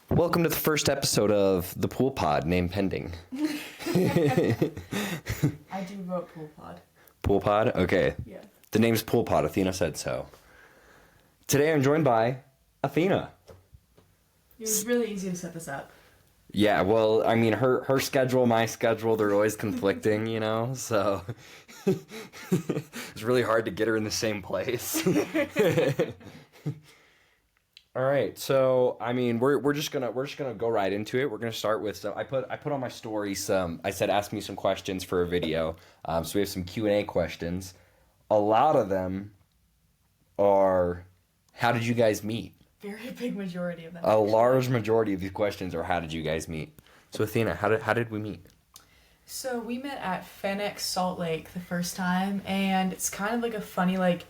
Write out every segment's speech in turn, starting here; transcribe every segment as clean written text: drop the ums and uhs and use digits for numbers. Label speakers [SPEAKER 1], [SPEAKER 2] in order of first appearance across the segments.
[SPEAKER 1] Welcome to the first episode of the Pool Pod, name pending.
[SPEAKER 2] I do vote Pool Pod.
[SPEAKER 1] Pool Pod? Okay.
[SPEAKER 2] Yeah.
[SPEAKER 1] The name's Pool Pod. Athena said so. Today I'm joined by Athena.
[SPEAKER 2] It was really easy to set this up.
[SPEAKER 1] Yeah, well, I mean, her schedule, my schedule, they're always conflicting, you know, so it's really hard to get her in the same place. All right, so I mean, we're just gonna go right into it. We're gonna start with some. I put on my story some. I said ask me some questions for a video. So we have some Q&A questions. A lot of them are, how did you guys meet?
[SPEAKER 2] Very big majority of them.
[SPEAKER 1] A large majority of these questions are, how did you guys meet? So Athena, how did we meet?
[SPEAKER 2] So we met at Phoenix Salt Lake the first time, and it's kind of like a funny, like,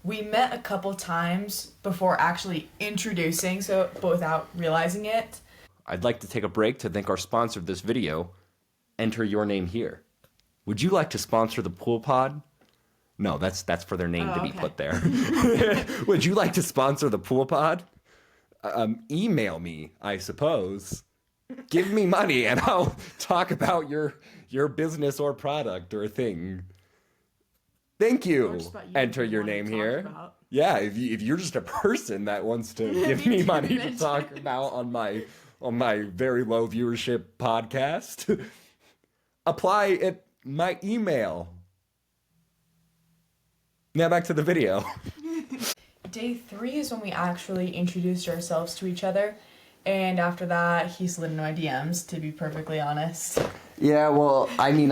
[SPEAKER 2] we met a couple times before actually introducing, but without realizing it.
[SPEAKER 1] I'd like to take a break to thank our sponsor of this video. Enter your name here. Would you like to sponsor the Pool Pod? No, that's for their name to be put there. Would you like to sponsor the Pool Pod? Email me, I suppose. Give me money and I'll talk about your business or product or thing. Thank you. Enter your name here. Yeah, if you're just a person that wants to give me money to talk about on my very low viewership podcast, apply at my email. Now back to the video.
[SPEAKER 2] Day 3 is when we actually introduced ourselves to each other, and after that, he slid into my DMs, to be perfectly honest.
[SPEAKER 1] Yeah, well, I mean,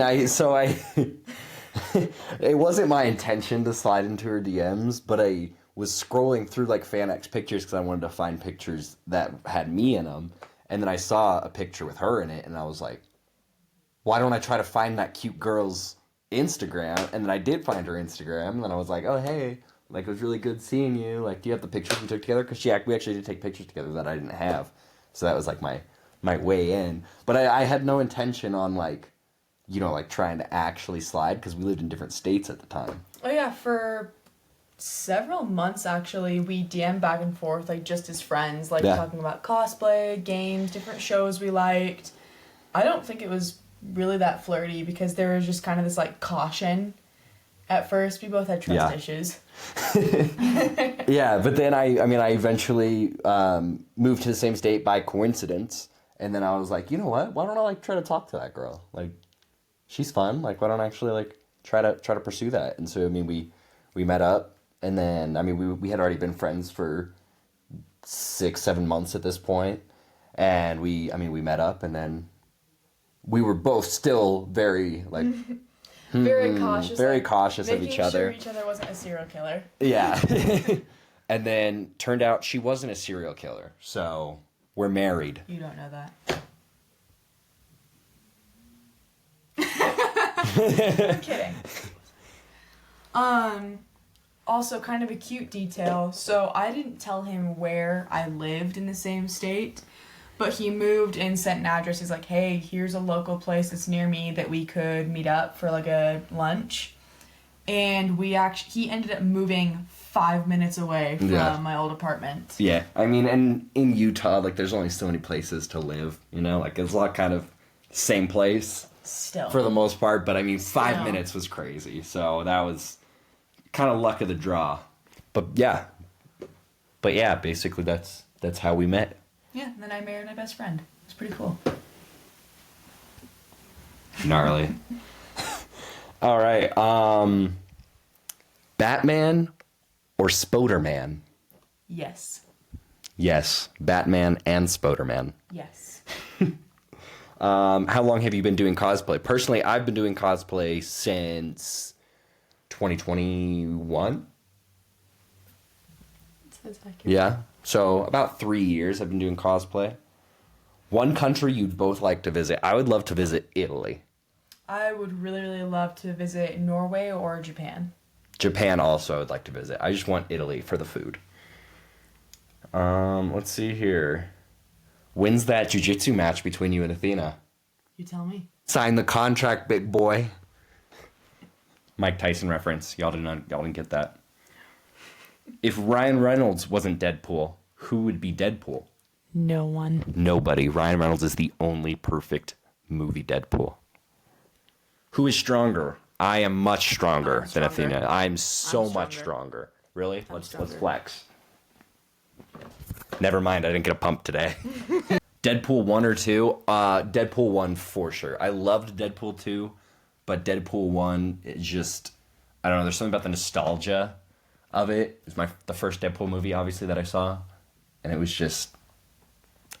[SPEAKER 1] it wasn't my intention to slide into her DMs, but I was scrolling through like FanX pictures because I wanted to find pictures that had me in them, and then I saw a picture with her in it, and I was like, why don't I try to find that cute girl's Instagram? And then I did find her Instagram, and then I was like, oh, hey, like, it was really good seeing you. Like, do you have the pictures we took together? Because we actually did take pictures together that I didn't have. So that was, like, my way in. But I had no intention on, like, you know, like, trying to actually slide because we lived in different states at the time.
[SPEAKER 2] Oh, yeah, for several months, actually, we DM'd back and forth, like, just as friends, like, talking about cosplay, games, different shows we liked. I don't think it was really that flirty because there was just kind of this, like, caution. At first, we both had trust issues.
[SPEAKER 1] Yeah, but then I eventually moved to the same state by coincidence, and then I was like, you know what? Why don't I like try to talk to that girl? Like, she's fun. Like, why don't I actually like try to pursue that? And so I mean, we met up, and then I mean we had already been friends for 6-7 months at this point, and we met up, and then we were both still very like.
[SPEAKER 2] Very cautious.
[SPEAKER 1] Very cautious of each other.
[SPEAKER 2] Making sure each other wasn't a serial killer.
[SPEAKER 1] Yeah. And then turned out she wasn't a serial killer. So we're married.
[SPEAKER 2] You don't know that. I'm kidding. Also, kind of a cute detail. So I didn't tell him where I lived in the same state. But he moved and sent an address. He's like, hey, here's a local place that's near me that we could meet up for like a lunch. And he ended up moving 5 minutes away from my old apartment.
[SPEAKER 1] Yeah. I mean, and in Utah, like, there's only so many places to live, you know? Like, it's a lot kind of same place.
[SPEAKER 2] Still.
[SPEAKER 1] For the most part. But, I mean, 5 minutes was crazy. So that was kind of luck of the draw. But, yeah. Basically, that's how we met.
[SPEAKER 2] Yeah, and then I married my best friend. It's pretty cool.
[SPEAKER 1] Gnarly. All right. Batman or Spoderman?
[SPEAKER 2] Yes.
[SPEAKER 1] Yes, Batman and Spoderman.
[SPEAKER 2] Yes.
[SPEAKER 1] How long have you been doing cosplay? Personally, I've been doing cosplay since 2021.
[SPEAKER 2] That's accurate.
[SPEAKER 1] Yeah. So about 3 years I've been doing cosplay. One country you'd both like to visit. I would love to visit Italy.
[SPEAKER 2] I would really, really love to visit Norway or Japan.
[SPEAKER 1] Japan also I would like to visit. I just want Italy for the food. Let's see here. When's that jiu-jitsu match between you and Athena?
[SPEAKER 2] You tell me.
[SPEAKER 1] Sign the contract, big boy. Mike Tyson reference. Y'all didn't get that. If Ryan Reynolds wasn't Deadpool, who would be Deadpool?
[SPEAKER 2] No one.
[SPEAKER 1] Nobody. Ryan Reynolds is the only perfect movie Deadpool. Who is stronger? I am much stronger than Athena. I'm so much stronger. Really? Let's flex. Never mind, I didn't get a pump today. Deadpool 1 or 2? Deadpool 1 for sure. I loved Deadpool 2, but Deadpool 1 is just, I don't know, there's something about the nostalgia of it. It was the first Deadpool movie, obviously, that I saw. And it was just,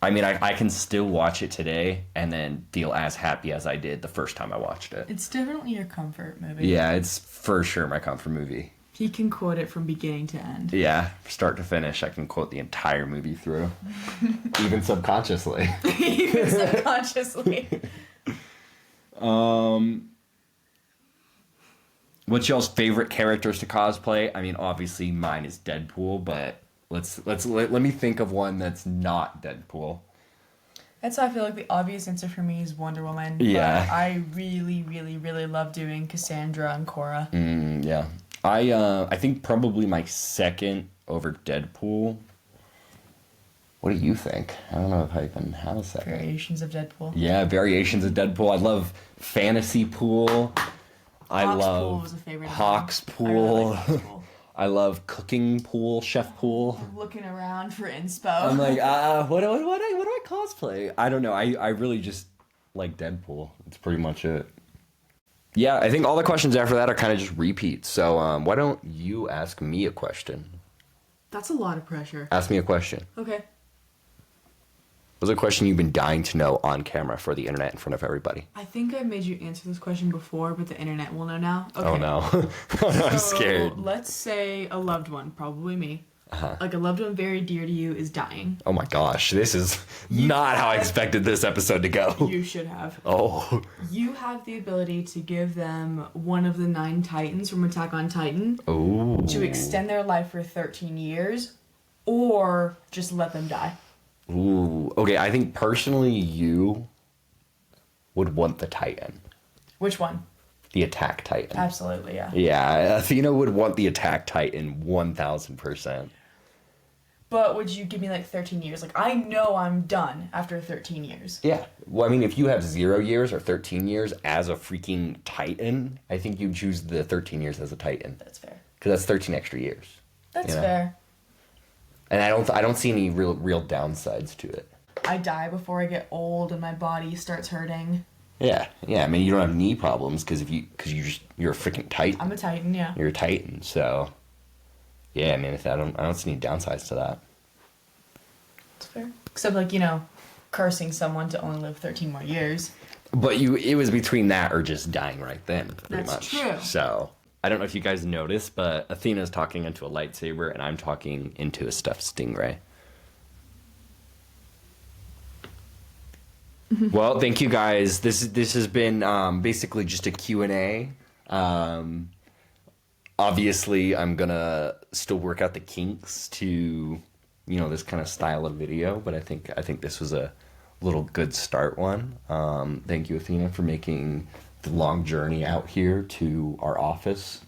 [SPEAKER 1] I mean, I can still watch it today and then feel as happy as I did the first time I watched it.
[SPEAKER 2] It's definitely your comfort movie.
[SPEAKER 1] Yeah, it's for sure my comfort movie.
[SPEAKER 2] He can quote it from beginning to end.
[SPEAKER 1] Yeah, start to finish, I can quote the entire movie through. Even subconsciously.
[SPEAKER 2] Even subconsciously.
[SPEAKER 1] What's y'all's favorite characters to cosplay? I mean, obviously mine is Deadpool, but let me think of one that's not Deadpool.
[SPEAKER 2] That's how I feel like the obvious answer for me is Wonder Woman.
[SPEAKER 1] Yeah.
[SPEAKER 2] But I really, really, really love doing Cassandra and Cora.
[SPEAKER 1] Yeah. I think probably my second over Deadpool. What do you think? I don't know if I even have a second.
[SPEAKER 2] Variations of Deadpool.
[SPEAKER 1] Yeah, variations of Deadpool. I love Fantasy Pool. I love
[SPEAKER 2] Pool was a favorite.
[SPEAKER 1] Hawk's Pool.
[SPEAKER 2] I really like Hawk's Pool.
[SPEAKER 1] I love Cooking Pool, Chef Pool.
[SPEAKER 2] Looking around for inspo.
[SPEAKER 1] I'm like, what do I cosplay? I don't know. I really just like Deadpool. That's pretty much it. Yeah, I think all the questions after that are kind of just repeats. So why don't you ask me a question?
[SPEAKER 2] That's a lot of pressure.
[SPEAKER 1] Ask me a question.
[SPEAKER 2] Okay.
[SPEAKER 1] What's a question you've been dying to know on camera for the internet in front of everybody?
[SPEAKER 2] I think I've made you answer this question before, but the internet will know now. Okay.
[SPEAKER 1] Oh no. Oh no, I'm scared.
[SPEAKER 2] Let's say a loved one, probably me.
[SPEAKER 1] Uh-huh.
[SPEAKER 2] Like a loved one very dear to you is dying.
[SPEAKER 1] Oh my gosh, this is not how I expected this episode to go.
[SPEAKER 2] You should have.
[SPEAKER 1] Oh.
[SPEAKER 2] You have the ability to give them one of the 9 Titans from Attack on Titan.
[SPEAKER 1] Ooh.
[SPEAKER 2] To extend their life for 13 years, or just let them die.
[SPEAKER 1] Ooh. Okay, I think personally you would want the Titan.
[SPEAKER 2] Which one?
[SPEAKER 1] The Attack Titan.
[SPEAKER 2] Absolutely, yeah.
[SPEAKER 1] Yeah, Athena would want the Attack Titan 1000%.
[SPEAKER 2] But would you give me like 13 years? Like, I know I'm done after 13 years.
[SPEAKER 1] Yeah. Well, I mean, if you have 0 years or 13 years as a freaking Titan, I think you'd choose the 13 years as a Titan.
[SPEAKER 2] That's fair.
[SPEAKER 1] Because that's 13 extra years.
[SPEAKER 2] That's fair.
[SPEAKER 1] And I don't see any real downsides to it.
[SPEAKER 2] I die before I get old and my body starts hurting.
[SPEAKER 1] Yeah. I mean, you don't have knee problems because you're a freaking Titan.
[SPEAKER 2] I'm a Titan, yeah.
[SPEAKER 1] You're a Titan, so yeah. I mean, I don't see any downsides to that.
[SPEAKER 2] That's fair. Except like cursing someone to only live 13 more years.
[SPEAKER 1] But it was between that or just dying right then, pretty
[SPEAKER 2] That's
[SPEAKER 1] much.
[SPEAKER 2] true.
[SPEAKER 1] So I don't know if you guys noticed, but Athena's talking into a lightsaber and I'm talking into a stuffed stingray. Well, thank you guys. This has been basically just a Q&A. Obviously, I'm gonna still work out the kinks to this kind of style of video, but I think this was a little good start one. Thank you, Athena, for making the long journey out here to our office.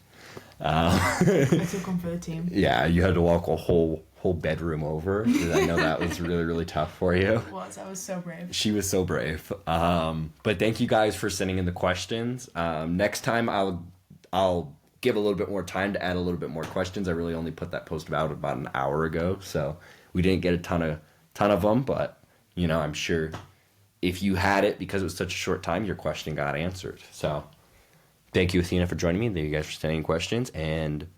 [SPEAKER 2] I took one for the team.
[SPEAKER 1] Yeah, you had to walk a whole bedroom over. I know that was really, really tough for you.
[SPEAKER 2] It was. I was so brave.
[SPEAKER 1] She was so brave. But thank you guys for sending in the questions. Next time I'll give a little bit more time to add a little bit more questions. I really only put that post out about an hour ago, so we didn't get a ton of them. But I'm sure if you had it because it was such a short time, your question got answered. So thank you, Athena, for joining me. Thank you guys for sending questions, and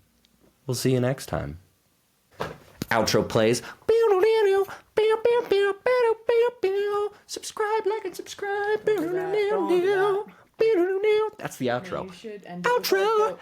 [SPEAKER 1] we'll see you next time. Outro plays. Subscribe, like, and subscribe. That's the outro.
[SPEAKER 2] You should end
[SPEAKER 1] Outro.